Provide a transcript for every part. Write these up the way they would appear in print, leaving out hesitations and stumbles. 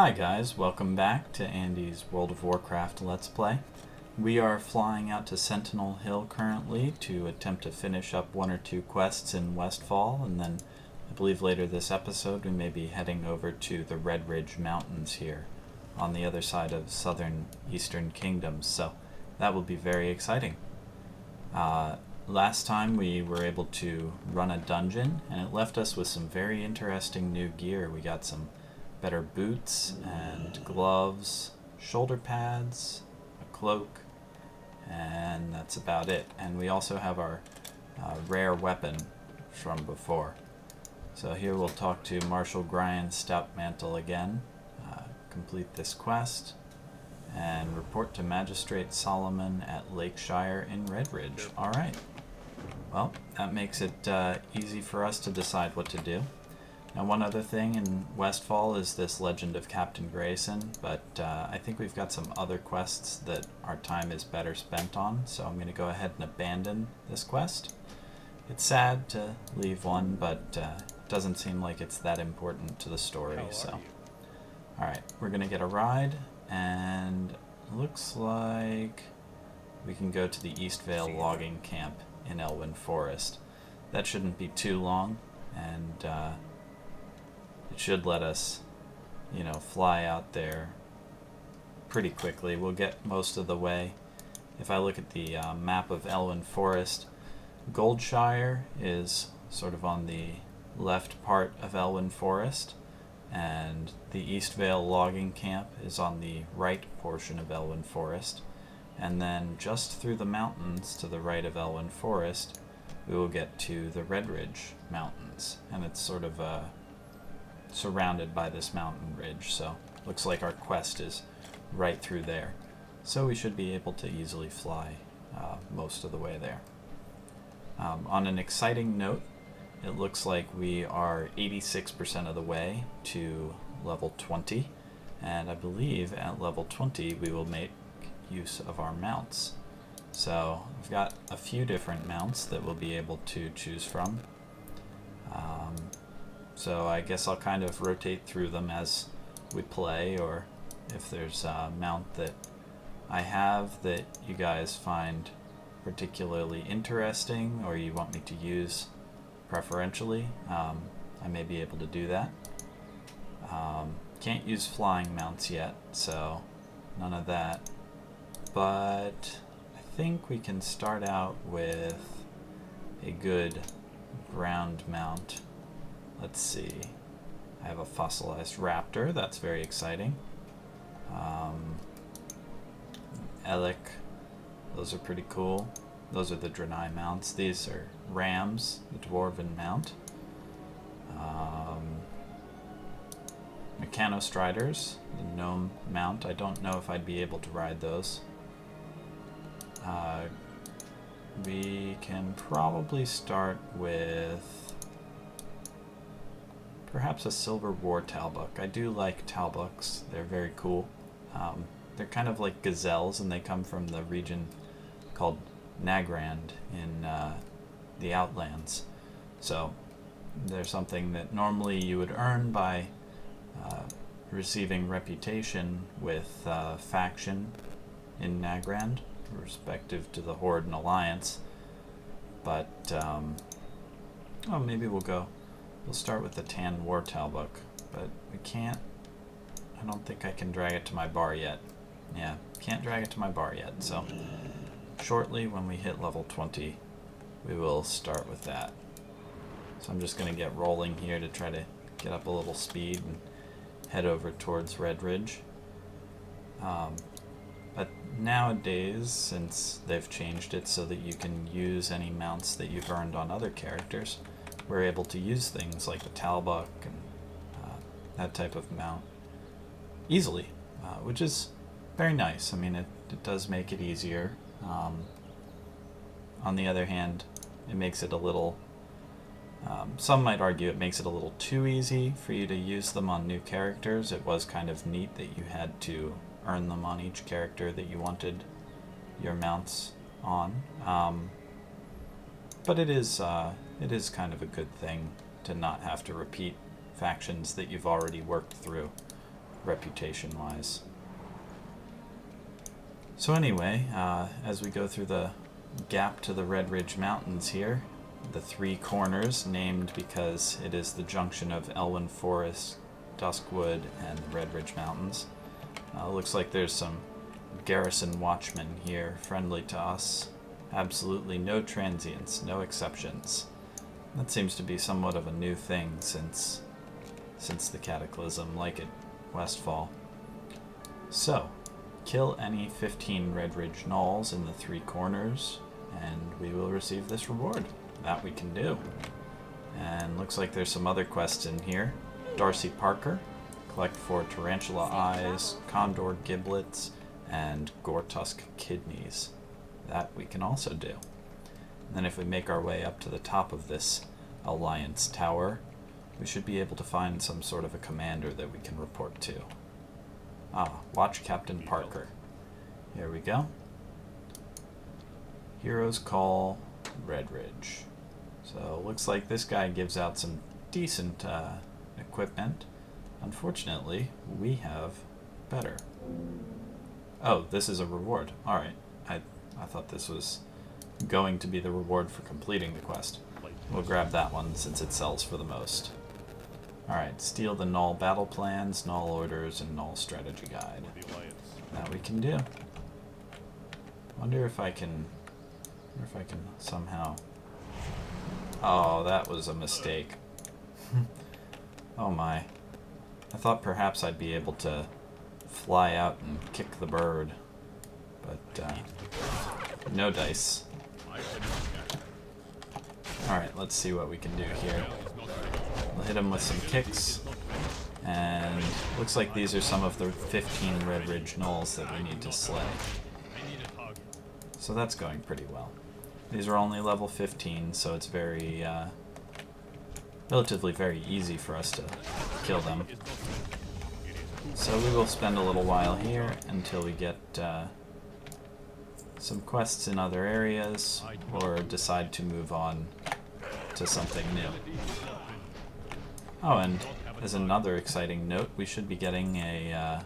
Hi guys, welcome back to Andy's World of Warcraft Let's Play. We are flying out to Sentinel Hill currently to attempt to finish up one or two quests in Westfall, and then I believe later this episode we may be heading over to the Red Ridge Mountains here on the other side of southern eastern kingdoms, so that will be very exciting. Last time we were able to run a dungeon and it left us with some very interesting new gear. We got some better boots and gloves, shoulder pads, a cloak, and that's about it. And we also have our rare weapon from before. So here we'll talk to Marshal Brian Stoutmantle again, complete this quest, and report to Magistrate Solomon at Lakeshire in Redridge. Alright. Well, that makes it easy for us to decide what to do. Now, one other thing in Westfall is this Legend of Captain Grayson, but I think we've got some other quests that our time is better spent on, so I'm going to go ahead and abandon this quest. It's sad to leave one, but it doesn't seem like it's that important to the story, so... Alright, we're going to get a ride, and it looks like we can go to the Eastvale logging camp in Elwyn Forest. That shouldn't be too long, and it should let us, fly out there pretty quickly. We'll get most of the way. If I look at the map of Elwyn Forest, Goldshire is sort of on the left part of Elwyn Forest, and the Eastvale logging camp is on the right portion of Elwyn Forest. And then just through the mountains to the right of Elwyn Forest, we will get to the Red Ridge Mountains, and it's sort of surrounded by this mountain ridge, so looks like our quest is right through there. So we should be able to easily fly most of the way there. On an exciting note, it looks like we are 86% of the way to level 20, and I believe at level 20 we will make use of our mounts. So I've got a few different mounts that we'll be able to choose from. So I guess I'll kind of rotate through them as we play, or if there's a mount that I have that you guys find particularly interesting or you want me to use preferentially, I may be able to do that. Can't use flying mounts yet, so none of that. But I think we can start out with a good ground mount. Let's see. I have a fossilized raptor. That's very exciting. Elec. Those are pretty cool. Those are the Draenei mounts. These are rams, the dwarven mount. Mechanostriders, the gnome mount. I don't know if I'd be able to ride those. We can probably start with perhaps a silver war talbuk. I do like talbuks. They're very cool. They're kind of like gazelles, and they come from the region called Nagrand in the Outlands. So they're something that normally you would earn by receiving reputation with faction in Nagrand, respective to the Horde and Alliance. But maybe we'll start with the tan war talbuk, but we can't. I don't think I can drag it to my bar yet. Yeah, can't drag it to my bar yet, so shortly when we hit level 20 we will start with that. So I'm just going to get rolling here to try to get up a little speed and head over towards Red Ridge. But nowadays, since they've changed it so that you can use any mounts that you've earned on other characters, we're able to use things like the talbuk and that type of mount easily, which is very nice. I mean, it does make it easier. On the other hand, it makes it a little... some might argue it makes it a little too easy for you to use them on new characters. It was kind of neat that you had to earn them on each character that you wanted your mounts on. But it is kind of a good thing to not have to repeat factions that you've already worked through. reputation-wise. So anyway, as we go through the gap to the Red Ridge Mountains here, the three corners named because it is the junction of Elwyn Forest, Duskwood, and the Red Ridge Mountains. Looks like there's some garrison watchmen here, friendly to us. Absolutely no transients, no exceptions. That seems to be somewhat of a new thing since the Cataclysm, like at Westfall. So, kill any 15 Red Ridge Gnolls in the three corners, and we will receive this reward. That we can do. And looks like there's some other quests in here. Darcy Parker, collect 4 tarantula eyes, condor giblets, and Gortusk kidneys. That we can also do. And then if we make our way up to the top of this Alliance Tower, we should be able to find some sort of a commander that we can report to. Watch Captain Parker. Here we go. Heroes Call Red Ridge. So looks like this guy gives out some decent equipment. Unfortunately, we have better. Oh, this is a reward. Alright. I thought this was going to be the reward for completing the quest. We'll grab that one since it sells for the most. Alright, steal the Gnoll battle plans, Gnoll orders, and Gnoll strategy guide. That we can do. Wonder if I can somehow... Oh, that was a mistake. Oh my. I thought perhaps I'd be able to fly out and kick the bird. But, no dice. Alright, let's see what we can do here. We'll hit him with some kicks. And looks like these are some of the 15 Red Ridge Gnolls that we need to slay. So that's going pretty well. These are only level 15, so it's very, relatively very easy for us to kill them. So we will spend a little while here until we get some quests in other areas, or decide to move on to something new. Oh, and as another exciting note, we should be getting a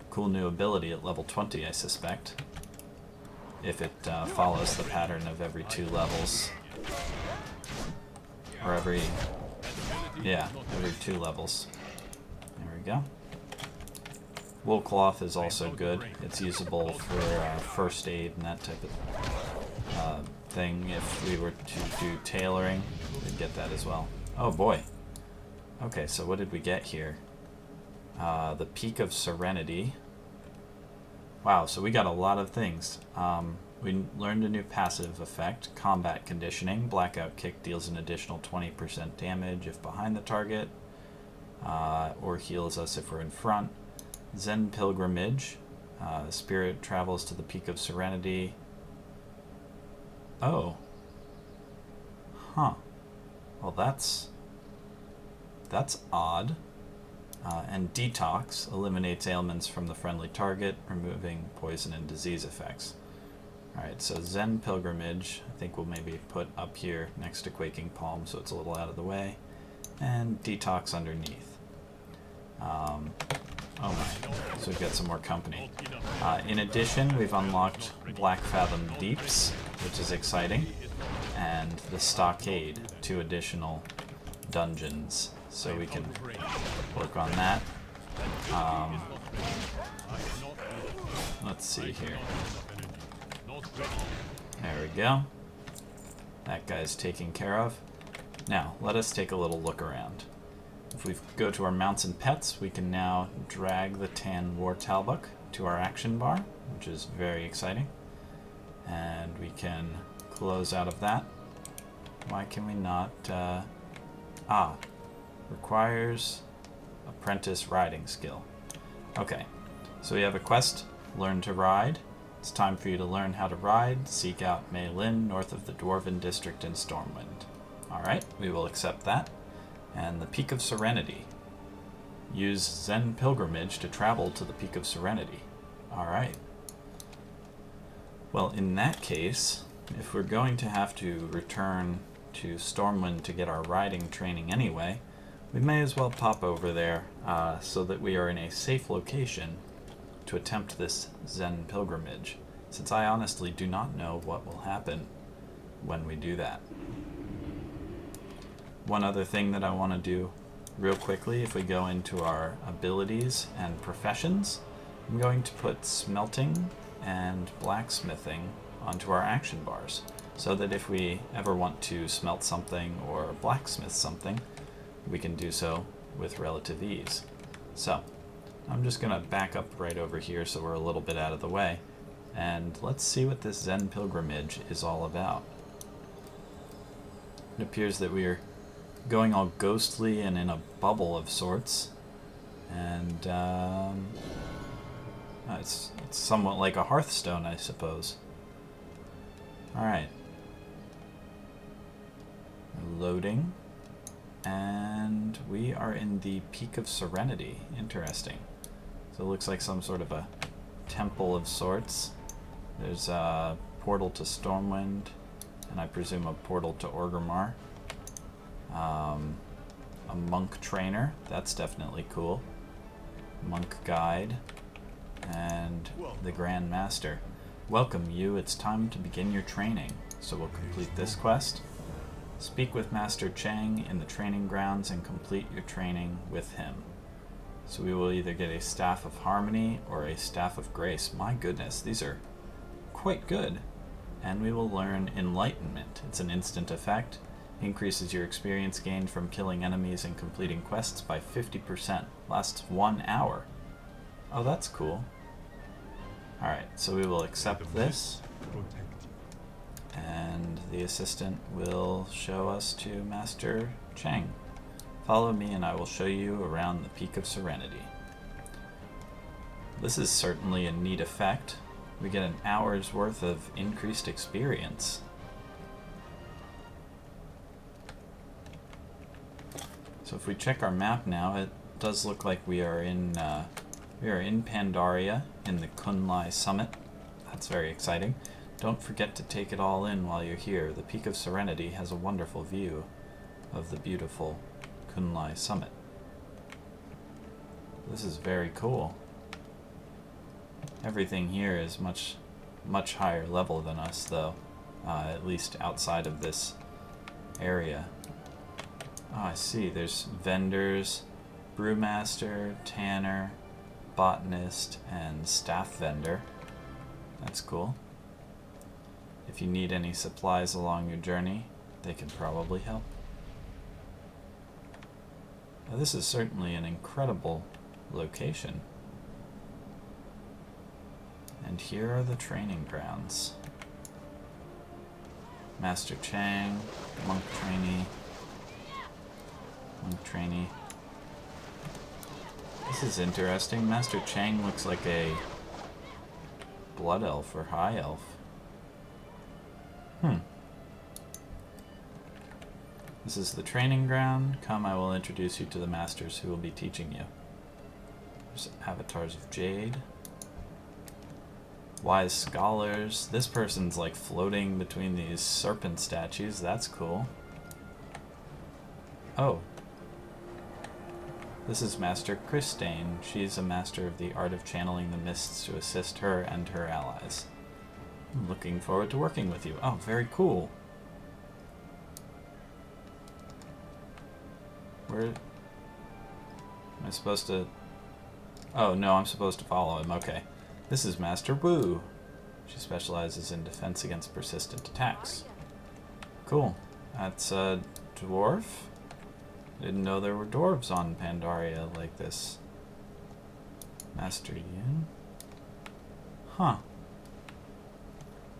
cool new ability at level 20, I suspect. If it follows the pattern of every 2 levels. Or every 2 levels. There we go. Wool cloth is also good. It's usable for first aid and that type of thing. If we were to do tailoring, we'd get that as well. Oh boy. Okay, so what did we get here? The Peak of Serenity. Wow, so we got a lot of things. We learned a new passive effect, Combat Conditioning. Blackout Kick deals an additional 20% damage if behind the target, or heals us if we're in front. Zen Pilgrimage. Spirit travels to the Peak of Serenity. Oh. Huh. Well, that's odd. And Detox eliminates ailments from the friendly target, removing poison and disease effects. Alright, so Zen Pilgrimage, I think we'll maybe put up here next to Quaking Palm so it's a little out of the way. And Detox underneath. Oh my, so we've got some more company. In addition, we've unlocked Black Fathom Deeps, which is exciting, and the Stockade, 2 additional dungeons. So we can work on that. Let's see here. There we go. That guy's taken care of. Now, let us take a little look around. If we go to our mounts and pets, we can now drag the tan war talbuk to our action bar, which is very exciting. And we can close out of that. Why can we not... requires apprentice riding skill. Okay, so we have a quest, learn to ride. It's time for you to learn how to ride. Seek out Mei Lin north of the Dwarven District in Stormwind. Alright, we will accept that. And the Peak of Serenity. Use Zen Pilgrimage to travel to the Peak of Serenity. Alright. Well, in that case, if we're going to have to return to Stormwind to get our riding training anyway, we may as well pop over there so that we are in a safe location to attempt this Zen pilgrimage, since I honestly do not know what will happen when we do that. One other thing that I want to do real quickly, if we go into our abilities and professions, I'm going to put smelting and blacksmithing onto our action bars, so that if we ever want to smelt something or blacksmith something, we can do so with relative ease. So, I'm just going to back up right over here so we're a little bit out of the way, and let's see what this Zen pilgrimage is all about. It appears that we are going all ghostly and in a bubble of sorts, and it's somewhat like a hearthstone, I suppose. Alright. Loading. And we are in the Peak of Serenity. Interesting. So it looks like some sort of a temple of sorts. There's a portal to Stormwind, and I presume a portal to Orgrimmar. A monk trainer, that's definitely cool. Monk guide, and the Grand Master. Welcome you, it's time to begin your training. So we'll complete this quest. Speak with Master Chang in the training grounds and complete your training with him. So we will either get a Staff of Harmony or a Staff of Grace. My goodness, these are quite good. And we will learn Enlightenment. It's an instant effect. Increases your experience gained from killing enemies and completing quests by 50%. Lasts 1 hour. Oh, that's cool. Alright, so we will accept this. And the assistant will show us to Master Chang. Follow me and I will show you around the Peak of Serenity. This is certainly a neat effect. We get an hour's worth of increased experience. So if we check our map now, it does look like we are in Pandaria, in the Kunlai Summit. That's very exciting. Don't forget to take it all in while you're here. The Peak of Serenity has a wonderful view of the beautiful Kunlai Summit. This is very cool. Everything here is much higher level than us, though, at least outside of this area. Oh, I see. There's vendors, brewmaster, tanner, botanist, and staff vendor. That's cool. If you need any supplies along your journey, they can probably help. Now, this is certainly an incredible location. And here are the training grounds. Master Chang, monk trainee. Monk trainee. This is interesting. Master Chang looks like a blood elf or high elf. This is the training ground. Come, I will introduce you to the masters who will be teaching you. There's avatars of Jade. Wise scholars. This person's like floating between these serpent statues. That's cool. Oh. This is Master Christane. She's a master of the art of channeling the mists to assist her and her allies. I'm looking forward to working with you. Oh, very cool. Where am I supposed to... Oh, no, I'm supposed to follow him. Okay. This is Master Wu. She specializes in defense against persistent attacks. Cool. That's a dwarf? Didn't know there were dwarves on Pandaria like this. Master Yin? Huh.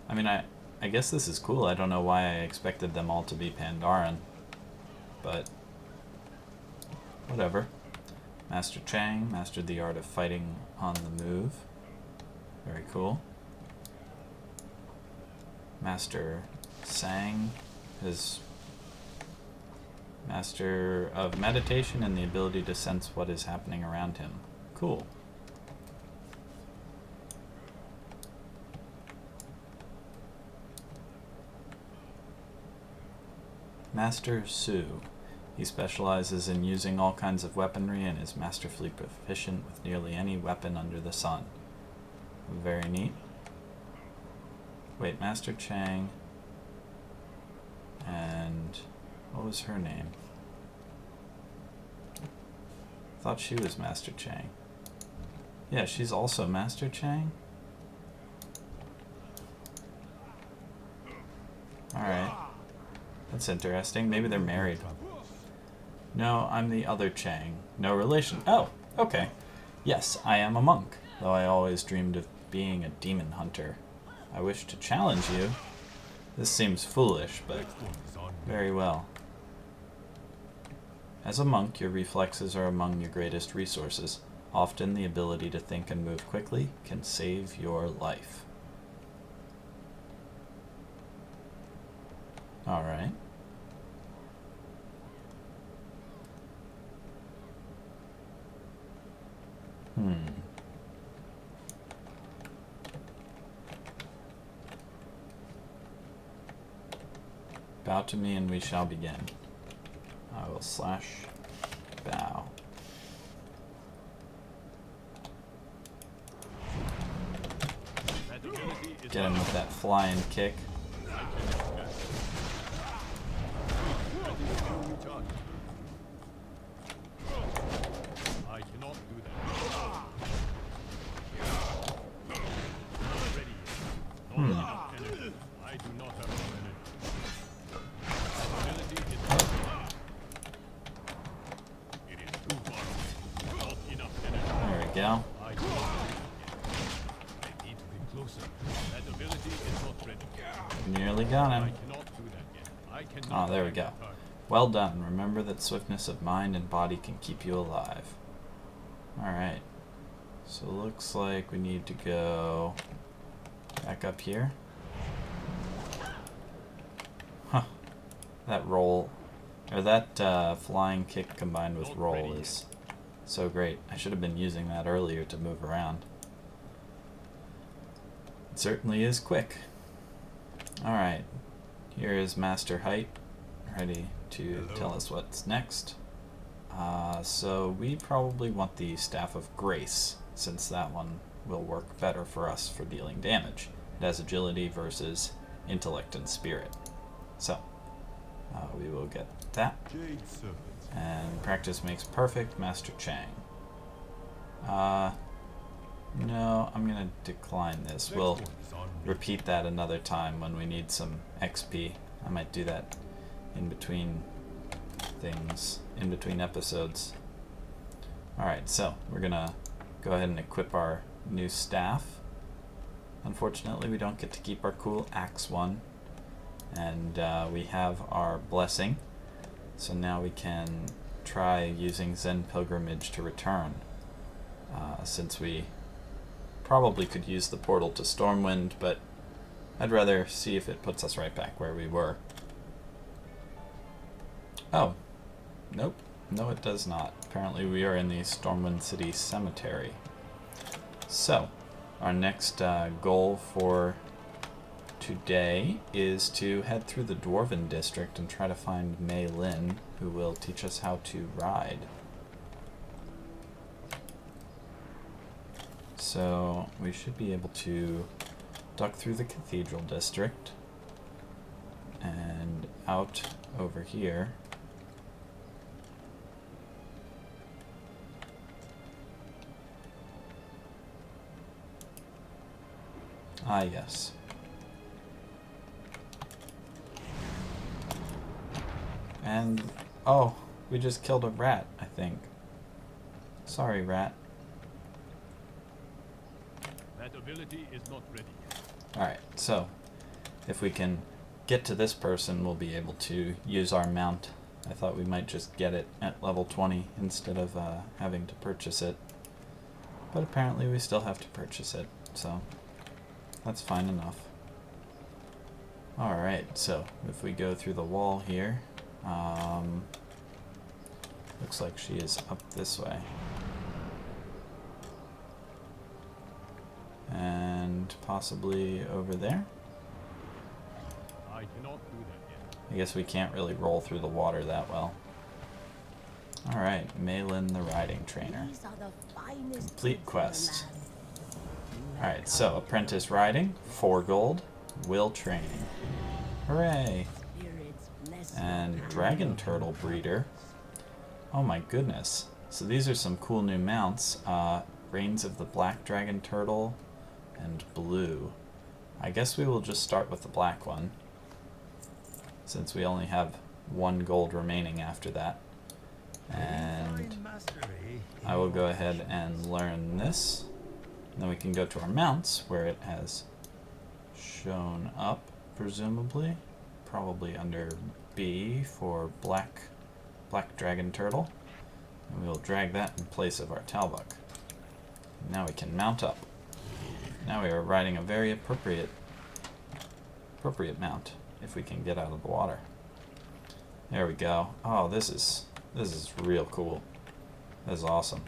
I mean, I guess this is cool. I don't know why I expected them all to be Pandaren. But... whatever. Master Chang mastered the art of fighting on the move. Very cool. Master Sang is master of meditation and the ability to sense what is happening around him. Cool. Master Su. He specializes in using all kinds of weaponry and is masterfully proficient with nearly any weapon under the sun. Very neat. Wait, Master Chang. And what was her name? I thought she was Master Chang. Yeah, she's also Master Chang? Alright. That's interesting. Maybe they're married. No, I'm the other Chang. No relation. Oh, okay. Yes, I am a monk, though I always dreamed of being a demon hunter. I wish to challenge you. This seems foolish, but very well. As a monk, your reflexes are among your greatest resources. Often the ability to think and move quickly can save your life. Alright. Bow to me and we shall begin. I will slash bow. Get him with that flying kick. I cannot do that. I do not have enough energy. It is too far. Not enough energy. There we go. I need to be closer. That ability is not ready. Nearly got I him. cannot do that yet. I cannot. Oh, there we go. Well done. Remember that swiftness of mind and body can keep you alive. Alright. So looks like we need to go back up here. Huh. That roll, or that flying kick combined with roll is so great. I should have been using that earlier to move around. It certainly is quick. Alright. Here is Master Height, ready to tell us what's next. So we probably want the Staff of Grace, since that one will work better for us for dealing damage. It has agility versus intellect and spirit. So we will get that. And practice makes perfect, Master Chang. No, I'm gonna decline this. We'll repeat that another time when we need some XP. I might do that in between things, in between episodes. Alright, so we're gonna go ahead and equip our new staff. Unfortunately, we don't get to keep our cool axe one. And we have our blessing. So now we can try using Zen Pilgrimage to return. Since we probably could use the portal to Stormwind, but I'd rather see if it puts us right back where we were. Oh, nope. No, it does not. Apparently we are in the Stormwind City Cemetery. So, our next goal for today is to head through the Dwarven District and try to find Mei Lin, who will teach us how to ride. So we should be able to duck through the Cathedral District and out over here. Ah, yes. And, oh, we just killed a rat, I think. Sorry, rat. That ability is not ready yet. Alright, so if we can get to this person, we'll be able to use our mount. I thought we might just get it at level 20 instead of having to purchase it. But apparently we still have to purchase it, so that's fine enough. Alright, so if we go through the wall here, looks like she is up this way. And possibly over there? I cannot do that yet. I guess we can't really roll through the water that well. Alright, Malin the riding trainer. Complete quest. Alright, so apprentice riding, 4 gold, will training. Hooray! And dragon turtle breeder. Oh my goodness. So these are some cool new mounts. Reigns of the black dragon turtle and blue. I guess we will just start with the black one, since we only have 1 gold remaining after that. And I will go ahead and learn this. And then we can go to our mounts, where it has shown up, presumably. Probably under B for black dragon turtle. And we will drag that in place of our Talbuck. Now we can mount up. Now we are riding a very appropriate mount, if we can get out of the water. There we go. Oh, this is real cool. This is awesome.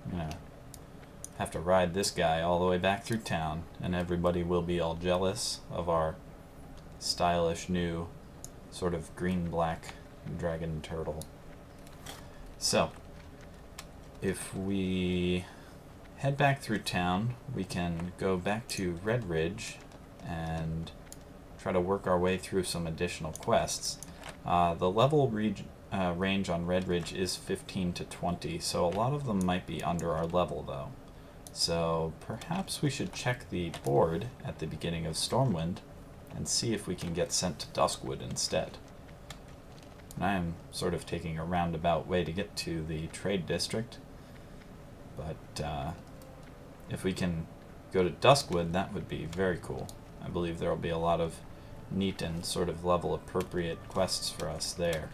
I'm gonna have to ride this guy all the way back through town, and everybody will be all jealous of our stylish new sort of green-black dragon turtle. So, if we head back through town, we can go back to Red Ridge and try to work our way through some additional quests. The level range on Red Ridge is 15 to 20, so a lot of them might be under our level though. So perhaps we should check the board at the beginning of Stormwind and see if we can get sent to Duskwood instead. And I am sort of taking a roundabout way to get to the trade district, but if we can go to Duskwood, that would be very cool. I believe there will be a lot of neat and sort of level appropriate quests for us there.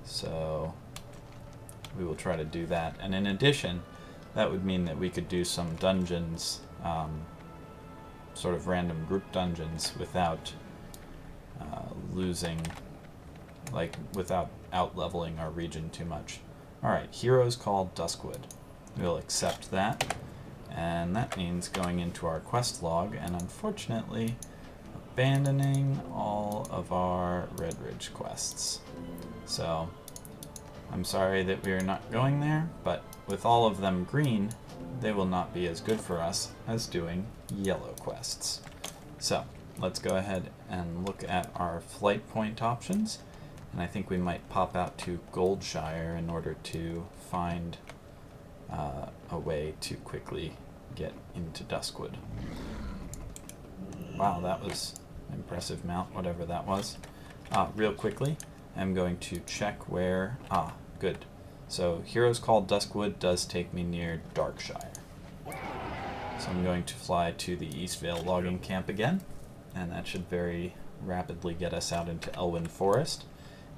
So we will try to do that. And in addition, that would mean that we could do some dungeons, sort of random group dungeons, without without out-leveling our region too much. Alright, heroes called Duskwood. We'll accept that. And that means going into our quest log and unfortunately abandoning all of our Red Ridge quests. So I'm sorry that we are not going there, but with all of them green, they will not be as good for us as doing yellow quests. So let's go ahead and look at our flight point options, and I think we might pop out to Goldshire in order to find a way to quickly get into Duskwood. Wow, that was an impressive mount, whatever that was. Real quickly, I'm going to check where... good. So, Heroes Called Duskwood does take me near Darkshire. So I'm going to fly to the Eastvale logging camp again, and that should very rapidly get us out into Elwyn Forest.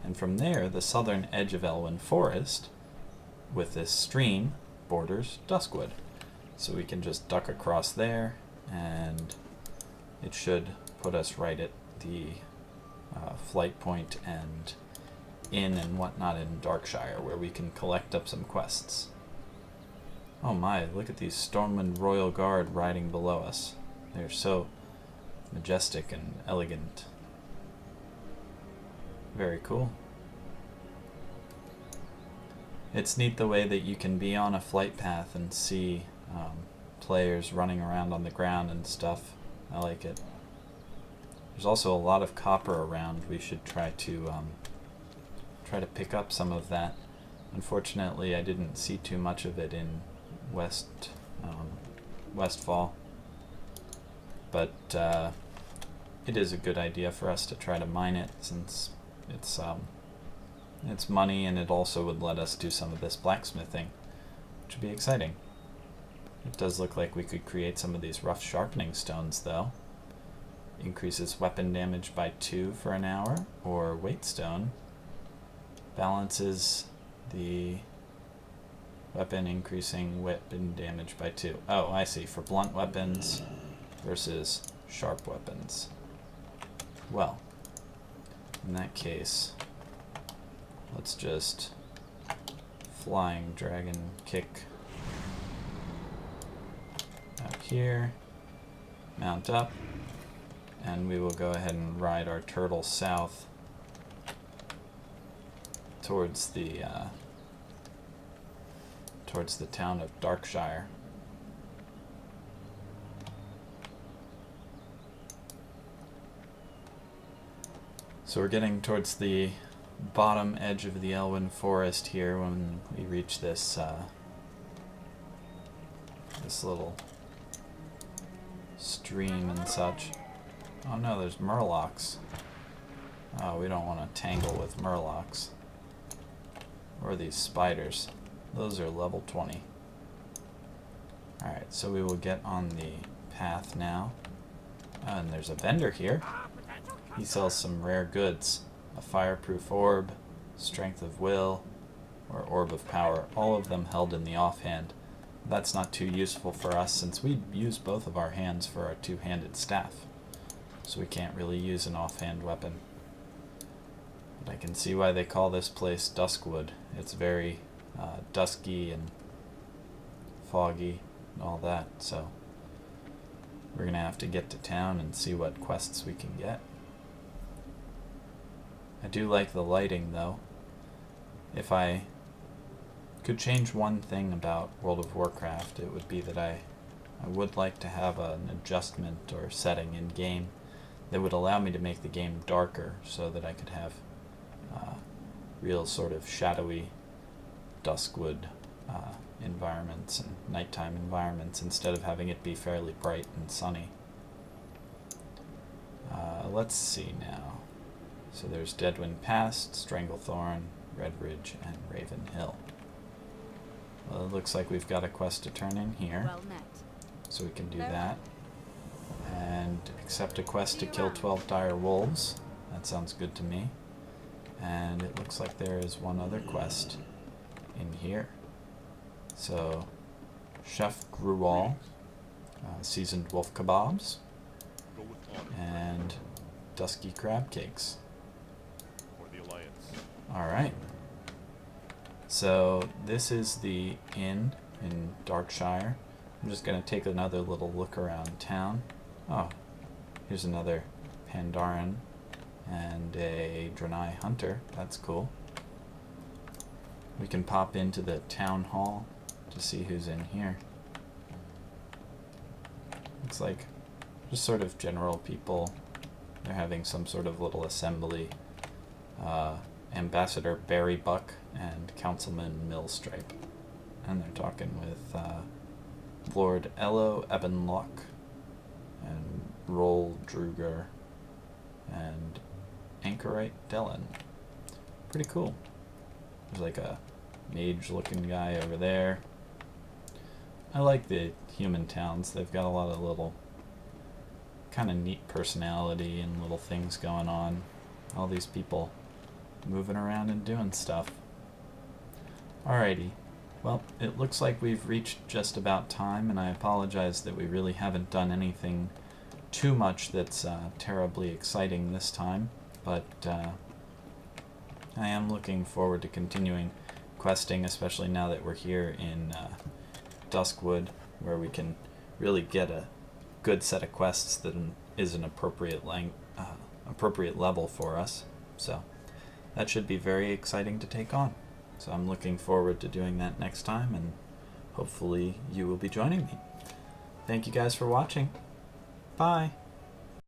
And from there, the southern edge of Elwyn Forest, with this stream, borders Duskwood. So we can just duck across there, and it should put us right at the flight point and inn and whatnot in Darkshire, where we can collect up some quests. Oh my, look at these Stormwind Royal Guard riding below us. They're so majestic and elegant. Very cool. It's neat the way that you can be on a flight path and see players running around on the ground and stuff. I like it. There's also a lot of copper around. We should try to pick up some of that. Unfortunately, I didn't see too much of it in Westfall, but it is a good idea for us to try to mine it, since it's money, and it also would let us do some of this blacksmithing, which would be exciting. It does look like we could create some of these rough sharpening stones, though. Increases weapon damage by 2 for an hour, or weight stone. Balances the weapon, increasing weapon damage by 2. Oh, I see, for blunt weapons versus sharp weapons. Well, in that case, let's just flying dragon kick out here, mount up, and we will go ahead and ride our turtle south towards the towards the town of Darkshire. So we're getting towards the bottom edge of the Elwyn Forest here when we reach this this little stream and such. Oh no, there's murlocs. Oh, we don't want to tangle with murlocs. Or these spiders. Those are level 20. Alright, so we will get on the path now. And there's a vendor here. He sells some rare goods. A fireproof orb, strength of will, or orb of power. All of them held in the offhand. That's not too useful for us since we use both of our hands for our two-handed staff. So we can't really use an offhand weapon. But I can see why they call this place Duskwood. It's very dusky and foggy and all that, so we're gonna have to get to town and see what quests we can get. I do like the lighting though. If I could change one thing about World of Warcraft, it would be that I would like to have an adjustment or setting in game that would allow me to make the game darker so that I could have real sort of shadowy Duskwood environments and nighttime environments instead of having it be fairly bright and sunny. Let's see now. So there's Deadwind Pass, Stranglethorn, Redridge, and Raven Hill. Well, it looks like we've got a quest to turn in here. Well met. So we can do that. And accept a quest to kill 12 dire wolves. That sounds good to me. And it looks like there is one other quest in here. So, Chef Gruwal, seasoned wolf kebabs, Go with honor and dusky crab cakes. for the Alliance. Alright. So, this is the inn in Darkshire. I'm just going to take another little look around town. Oh, here's another Pandaren and a Draenei Hunter. That's cool. We can pop into the town hall to see who's in here. Looks like just sort of general people. They're having some sort of little assembly. Ambassador Barry Buck and Councilman Millstripe. And they're talking with Lord Ello Ebenlock and Roll Druger and Anchorite Dellen. Pretty cool. There's like a mage-looking guy over there. I like the human towns. They've got a lot of little kind of neat personality and little things going on. All these people moving around and doing stuff. Alrighty. Well, it looks like we've reached just about time, and I apologize that we really haven't done anything too much that's terribly exciting this time, but I am looking forward to continuing questing, especially now that we're here in Duskwood, where we can really get a good set of quests that is an appropriate level for us. So that should be very exciting to take on. So I'm looking forward to doing that next time, and hopefully you will be joining me. Thank you guys for watching. Bye.